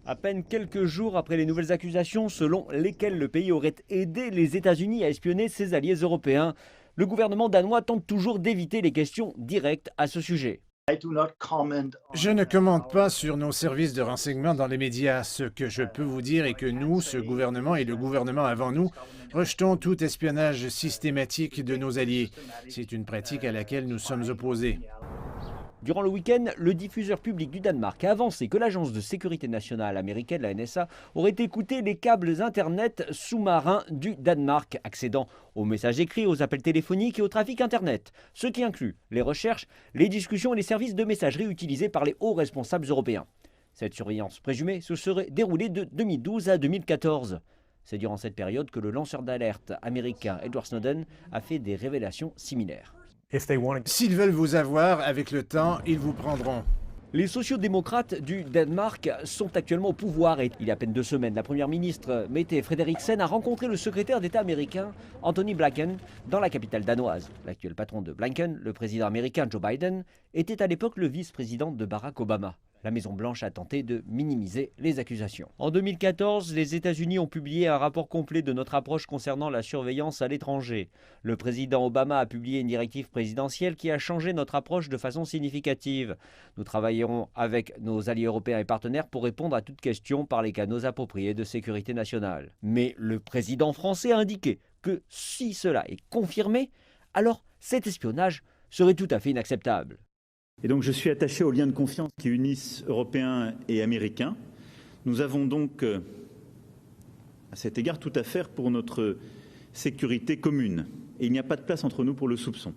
À peine quelques jours après les nouvelles accusations selon lesquelles le pays aurait aidé les États-Unis à espionner ses alliés européens, le gouvernement danois tente toujours d'éviter les questions directes à ce sujet. Je ne commente pas sur nos services de renseignement dans les médias. Ce que je peux vous dire est que nous, ce gouvernement et le gouvernement avant nous, rejetons tout espionnage systématique de nos alliés. C'est une pratique à laquelle nous sommes opposés. Durant le week-end, le diffuseur public du Danemark a avancé que l'agence de sécurité nationale américaine, la NSA, aurait écouté les câbles Internet sous-marins du Danemark, accédant aux messages écrits, aux appels téléphoniques et au trafic Internet, ce qui inclut les recherches, les discussions et les services de messagerie utilisés par les hauts responsables européens. Cette surveillance présumée se serait déroulée de 2012 à 2014. C'est durant cette période que le lanceur d'alerte américain Edward Snowden a fait des révélations similaires. S'ils veulent vous avoir, avec le temps, ils vous prendront. Les sociodémocrates du Danemark sont actuellement au pouvoir et il y a à peine 2 semaines, la première ministre Mette Frederiksen a rencontré le secrétaire d'État américain Anthony Blinken dans la capitale danoise. L'actuel patron de Blinken, le président américain Joe Biden, était à l'époque le vice-président de Barack Obama. La Maison-Blanche a tenté de minimiser les accusations. En 2014, les États-Unis ont publié un rapport complet de notre approche concernant la surveillance à l'étranger. Le président Obama a publié une directive présidentielle qui a changé notre approche de façon significative. Nous travaillerons avec nos alliés européens et partenaires pour répondre à toute question par les canaux appropriés de sécurité nationale. Mais le président français a indiqué que si cela est confirmé, alors cet espionnage serait tout à fait inacceptable. Et donc je suis attaché aux liens de confiance qui unissent Européens et Américains. Nous avons donc, à cet égard, tout à faire pour notre sécurité commune. Et il n'y a pas de place entre nous pour le soupçon.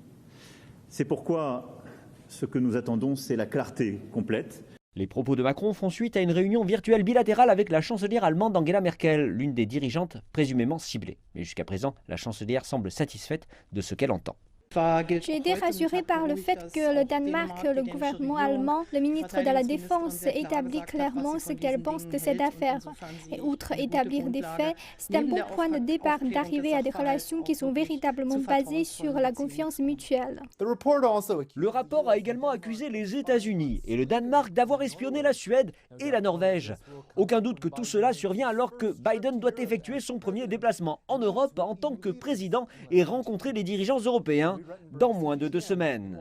C'est pourquoi ce que nous attendons, c'est la clarté complète. Les propos de Macron font suite à une réunion virtuelle bilatérale avec la chancelière allemande Angela Merkel, l'une des dirigeantes présumément ciblées. Mais jusqu'à présent, la chancelière semble satisfaite de ce qu'elle entend. J'ai été rassurée par le fait que le Danemark, le gouvernement allemand, le ministre de la Défense établit clairement ce qu'elle pense de cette affaire. Et outre établir des faits, c'est un bon point de départ d'arriver à des relations qui sont véritablement basées sur la confiance mutuelle. Le rapport a également accusé les États-Unis et le Danemark d'avoir espionné la Suède et la Norvège. Aucun doute que tout cela survient alors que Biden doit effectuer son premier déplacement en Europe en tant que président et rencontrer les dirigeants européens dans moins de 2 semaines.